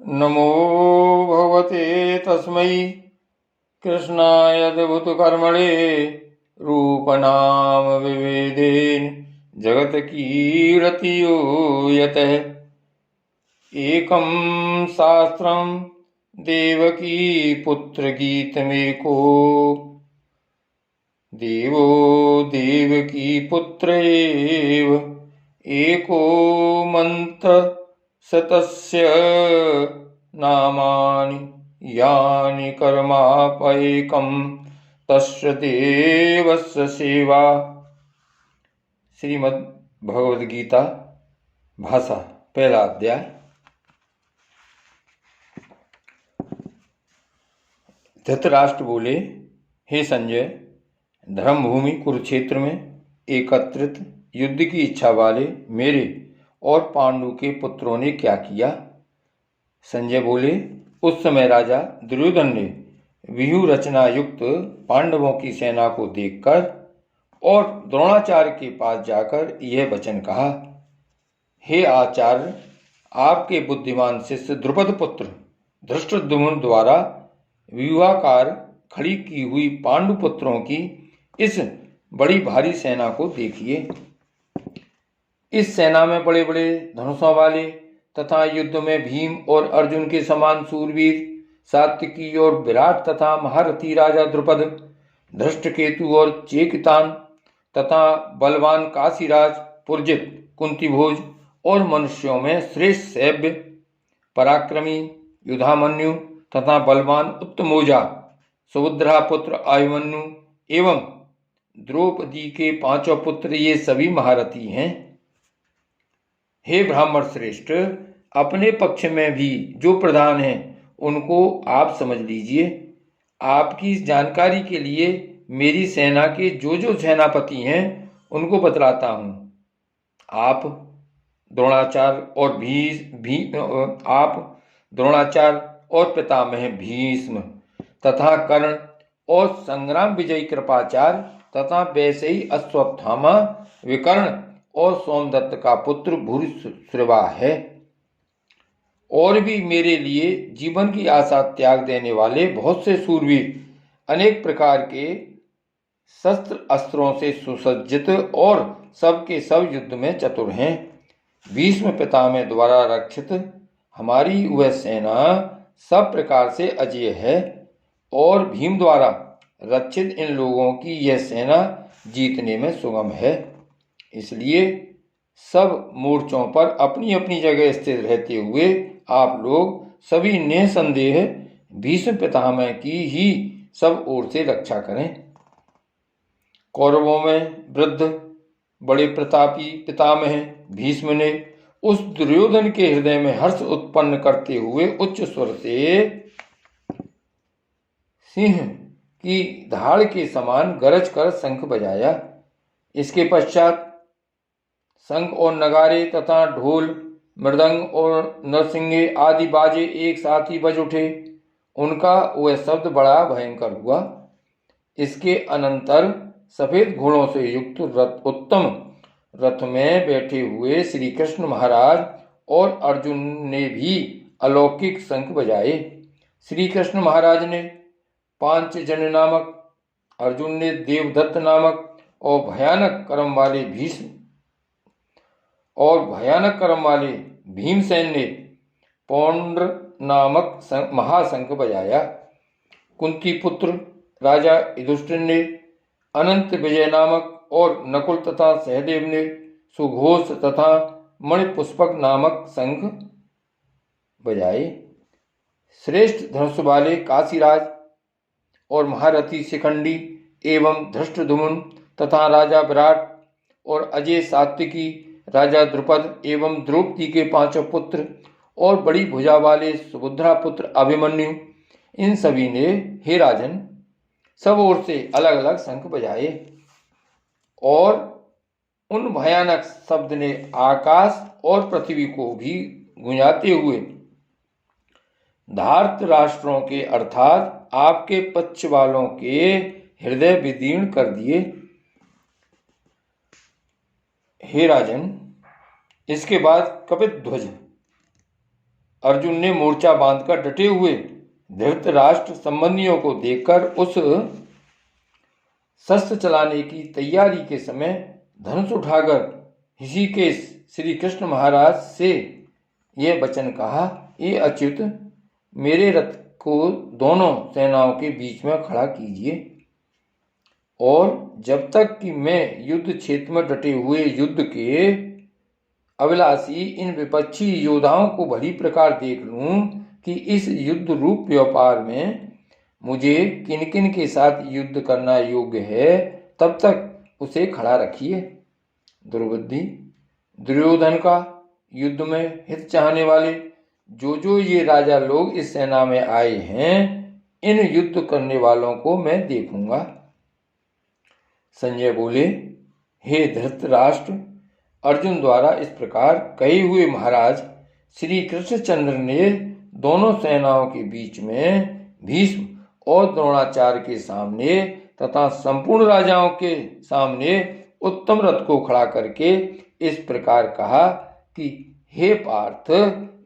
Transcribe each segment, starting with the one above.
नमो भगवते तस्मै कृष्णायद्भुतकर्मणे रूपनाम विभेदेन जगत्कीर्तियो यतः। एकं शास्त्रं देवकी पुत्रगीतमेको देवो देवकी पुत्र एव एको मंत्र सतस्य नामानि यानि कर्मापैकं तस्य देवस्य सेवा। श्रीमद् भगवद गीता भाषा पहला अध्याय। धृतराष्ट्र बोले, हे संजय, धर्मभूमि कुरुक्षेत्र में एकत्रित युद्ध की इच्छा वाले मेरे और पांडु के पुत्रों ने क्या किया? संजय बोले, उस समय राजा दुर्योधन ने व्यूह रचना युक्त पांडवों की सेना को देखकर और द्रोणाचार्य के पास जाकर यह वचन कहा, हे आचार्य, आपके बुद्धिमान शिष्य द्रुपद पुत्र धृष्टद्युम्न द्वारा व्यूहाकार खड़ी की हुई पांडु पुत्रों की इस बड़ी भारी सेना को देखिए। इस सेना में बड़े बड़े धनुषों वाले तथा युद्ध में भीम और अर्जुन के समान सूरवीर सात्विकी और विराट तथा महारथी राजा द्रुपद, धृष्टकेतु और चेकितान तथा बलवान काशीराज पुरजित, कुंतीभोज और मनुष्यों में श्रेष्ठ सैव्य पराक्रमी युधामन्यु तथा बलवान उत्तमोजा सुभद्रा पुत्र अभिमन्यु एवं द्रौपदी के पांचों पुत्र, ये सभी महारथी हैं। हे ब्राह्मण श्रेष्ठ, अपने पक्ष में भी जो प्रधान हैं उनको आप समझ लीजिए। आपकी जानकारी के लिए मेरी सेना के जो जो सेनापति हैं उनको बतलाता हूँ। आप द्रोणाचार्य और पितामह भीष्म तथा कर्ण और संग्राम विजयी कृपाचार्य तथा वैसे ही अश्वत्थामा, विकर्ण और सोमदत्त का पुत्र भूरिश्रवा है। और भी मेरे लिए जीवन की आशा त्याग देने वाले बहुत से सूरवीर अनेक प्रकार के शस्त्र अस्त्रों से सुसज्जित और सबके सब युद्ध में चतुर हैं। भीष्म पितामह द्वारा रक्षित हमारी वह सेना सब प्रकार से अजेय है और भीम द्वारा रक्षित इन लोगों की यह सेना जीतने में सुगम है। इसलिए सब मोर्चों पर अपनी अपनी जगह स्थित रहते हुए आप लोग सभी निसंदेह भीष्म पितामह की ही सब ओर से रक्षा करें। कौरवों में वृद्ध बड़े प्रतापी पितामह भीष्म ने उस दुर्योधन के हृदय में हर्ष उत्पन्न करते हुए उच्च स्वर से सिंह की धाड़ के समान गरज कर शंख बजाया। इसके पश्चात शंख और नगारे तथा ढोल, मृदंग और नरसिंगे आदि बाजे एक साथ ही बज उठे। उनका वह शब्द बड़ा भयंकर हुआ। इसके अनंतर सफेद घोड़ों से युक्त उत्तम रथ में बैठे हुए श्री कृष्ण महाराज और अर्जुन ने भी अलौकिक शंख बजाए। श्री कृष्ण महाराज ने पांचजन्य नामक, अर्जुन ने देवदत्त नामक और भयानक कर्म वाले भीमसेन ने पौंड्र नामक महाशंख बजाया। कुंती पुत्र राजा युधिष्ठिर ने अनंत विजय नामक और नकुल तथा सहदेव ने सुघोष तथा मणिपुष्पक नामक शंख बजाए। श्रेष्ठ धनुष वाले काशीराज और महारथी शिखंडी एवं धृष्टद्युम्न तथा राजा विराट और अजय सात्विकी राजा द्रुपद एवं द्रौपदी के पांचों पुत्र और बड़ी भुजा वाले सुभद्रा पुत्र अभिमन्यु, इन सभी ने, हे राजन, सब ओर से अलग अलग शंख बजाए और उन भयानक शब्द ने आकाश और पृथ्वी को भी गूंजाते हुए धार्त राष्ट्रों के अर्थात आपके पक्ष वालों के हृदय विदीर्ण कर दिए। हे राजन, इसके बाद कपिध्वज अर्जुन ने मोर्चा बांधकर डटे हुए धृतराष्ट्र संबंधियों को देखकर उस शस्त्र चलाने की तैयारी के समय धनुष उठाकर ऋषिकेश श्री कृष्ण महाराज से यह वचन कहा, ये अच्युत, मेरे रथ को दोनों सेनाओं के बीच में खड़ा कीजिए और जब तक कि मैं युद्ध क्षेत्र में डटे हुए युद्ध के अभिलाषी इन विपक्षी योद्धाओं को भली प्रकार देख लूं कि इस युद्ध रूप व्यापार में मुझे किन किन के साथ युद्ध करना योग्य है, तब तक उसे खड़ा रखिए। दुर्बुद्धि, दुर्योधन का युद्ध में हित चाहने वाले जो ये राजा लोग इस सेना में आए हैं, इन युद्ध करने वालों को मैं देखूंगा। संजय बोले, हे धृतराष्ट्र, अर्जुन द्वारा इस प्रकार कहे हुए महाराज श्री कृष्णचंद्र ने दोनों सेनाओं के बीच में भीष्म और द्रोणाचार्य के सामने तथा संपूर्ण राजाओं के सामने उत्तम रथ को खड़ा करके इस प्रकार कहा कि हे पार्थ,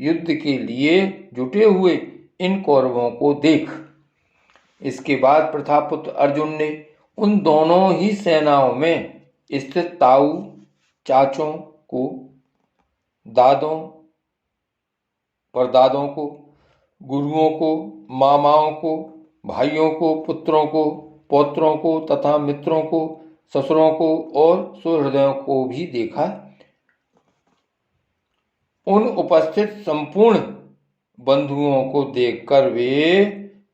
युद्ध के लिए जुटे हुए इन कौरवों को देख। इसके बाद प्रथापुत्र अर्जुन ने उन दोनों ही सेनाओं में स्थित ताऊ, चाचों को, दादों, परदादों को, गुरुओं को, मामाओं को, भाइयों को, पुत्रों को, पौत्रों को तथा मित्रों को, ससुरों को और सुहृदयों को भी देखा। उन उपस्थित संपूर्ण बंधुओं को देखकर वे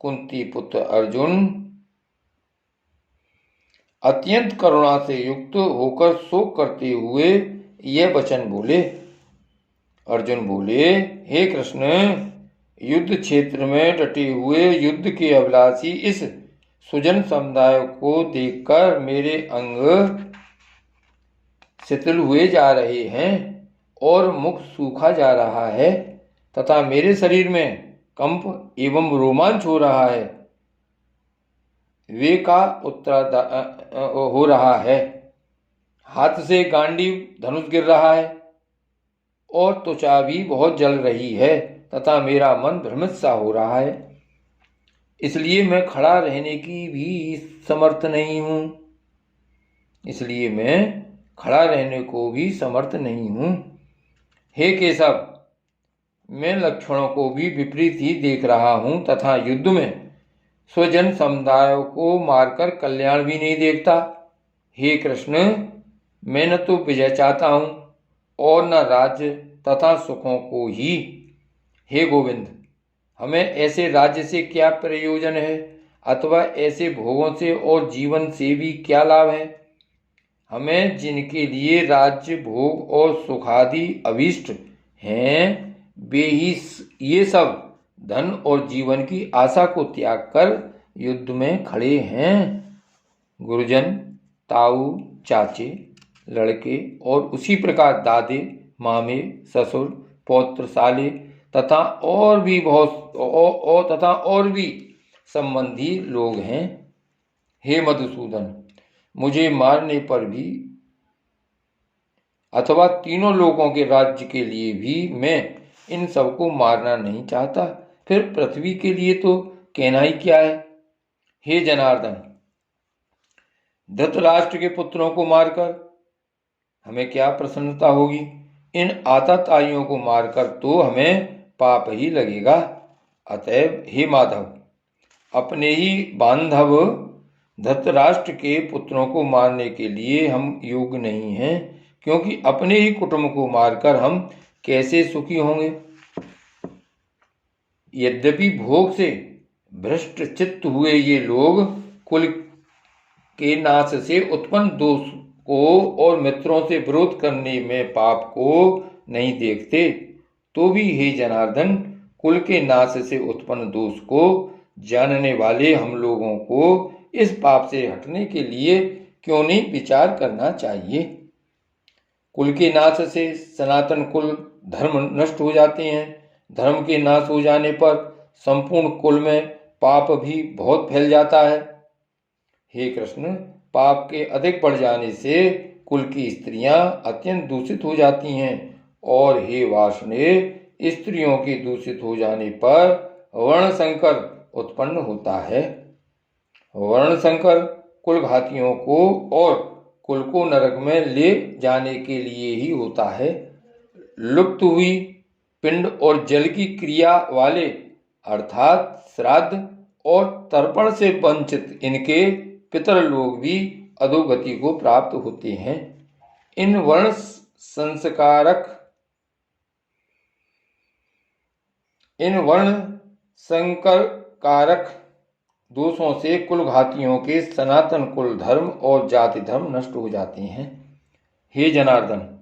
कुंती पुत्र अर्जुन अत्यंत करुणा से युक्त होकर शोक करते हुए यह वचन बोले। अर्जुन बोले, हे कृष्ण, युद्ध क्षेत्र में डटे हुए युद्ध के अभिलाषी इस सुजन समुदाय को देखकर मेरे अंग शिथिल हुए जा रहे हैं और मुख सूखा जा रहा है तथा मेरे शरीर में कंप एवं रोमांच हो रहा है, वे का उत्तर हो रहा है, हाथ से गांडीव धनुष गिर रहा है और त्वचा भी बहुत जल रही है तथा मेरा मन भ्रमित सा हो रहा है, इसलिए मैं खड़ा रहने की भी समर्थ नहीं हूं। इसलिए मैं खड़ा रहने को भी समर्थ नहीं हूं। हे केशव, मैं लक्षणों को भी विपरीत ही देख रहा हूं तथा युद्ध में स्वजन समुदायों को मारकर कल्याण भी नहीं देखता। हे कृष्ण, मैं न तो विजय चाहता हूं और न राज्य तथा सुखों को ही। हे गोविंद, हमें ऐसे राज्य से क्या प्रयोजन है अथवा ऐसे भोगों से और जीवन से भी क्या लाभ है। हमें जिनके लिए राज्य, भोग और सुखादि अभीष्ट हैं, वे ही ये सब धन और जीवन की आशा को त्याग कर युद्ध में खड़े हैं। गुरुजन, ताऊ, चाचे, लड़के और उसी प्रकार दादे, मामे, ससुर, पौत्र, साले तथा और भी संबंधी लोग हैं। हे मधुसूदन, मुझे मारने पर भी अथवा तीनों लोगों के राज्य के लिए भी मैं इन सबको मारना नहीं चाहता, फिर पृथ्वी के लिए तो कहना ही क्या है। हे जनार्दन, धृतराष्ट्र के पुत्रों को मारकर हमें क्या प्रसन्नता होगी। इन आतताइयों को मारकर तो हमें पाप ही लगेगा। अतएव हे माधव, अपने ही बांधव धृतराष्ट्र के पुत्रों को मारने के लिए हम योग्य नहीं हैं, क्योंकि अपने ही कुटुंब को मारकर हम कैसे सुखी होंगे। यद्यपि भोग से भ्रष्ट चित्त हुए ये लोग कुल के नाश से उत्पन्न दोष को और मित्रों से विरोध करने में पाप को नहीं देखते, तो भी हे जनार्दन, कुल के नाश से उत्पन्न दोष को जानने वाले हम लोगों को इस पाप से हटने के लिए क्यों नहीं विचार करना चाहिए। कुल के नाश से सनातन कुल धर्म नष्ट हो जाते हैं। धर्म के नाश हो जाने पर संपूर्ण कुल में पाप भी बहुत फैल जाता है। हे कृष्ण, पाप के अधिक बढ़ जाने से कुल की स्त्रियां अत्यंत दूषित हो जाती हैं और हे वासने, स्त्रियों के दूषित हो जाने पर वर्ण संकर उत्पन्न होता है। वर्ण संकर कुल घातियों को और कुल को नरक में ले जाने के लिए ही होता है। लुप्त हुई पिंड और जल की क्रिया वाले अर्थात श्राद्ध और तर्पण से वंचित इनके पितर लोग भी अधोगति को प्राप्त होते हैं। इन वर्ण संकरकारक दोषों से कुल घातियों के सनातन कुल धर्म और जाति धर्म नष्ट हो जाते हैं। हे जनार्दन,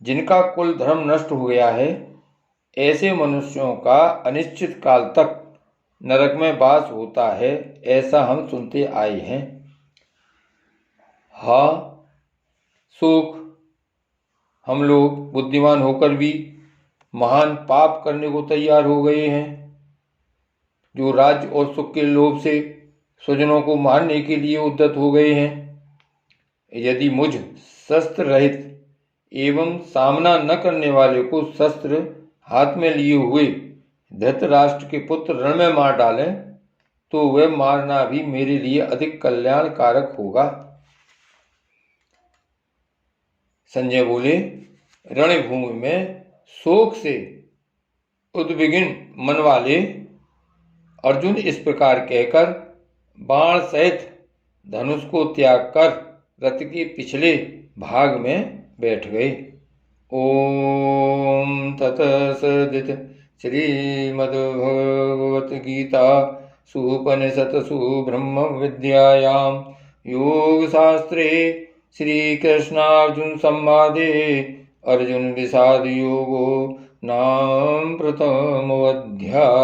जिनका कुल धर्म नष्ट हो गया है, ऐसे मनुष्यों का अनिश्चित काल तक नरक में वास होता है, ऐसा हम सुनते आए हैं। हाँ शोक, हम लोग बुद्धिमान होकर भी महान पाप करने को तैयार हो गए हैं, जो राज्य और सुख के लोभ से स्वजनों को मारने के लिए उद्यत हो गए हैं। यदि मुझ शस्त्र रहित एवं सामना न करने वाले को शस्त्र हाथ में लिए हुए धृतराष्ट्र के पुत्र रण में मार डालें, तो वह मारना भी मेरे लिए अधिक कल्याणकारक होगा। संजय बोले, रणभूमि में शोक से उद्विग्न मन वाले अर्जुन इस प्रकार कहकर बाण सहित धनुष को त्याग कर रथ के पिछले भाग में बैठ गए। ओम तत्सदित श्रीमद्भगवत गीता सुपनिषत्सु ब्रह्म विद्यायां योग शास्त्रे श्री कृष्णार्जुन संवादे अर्जुन विषाद योगो नाम प्रथमोऽध्यायः।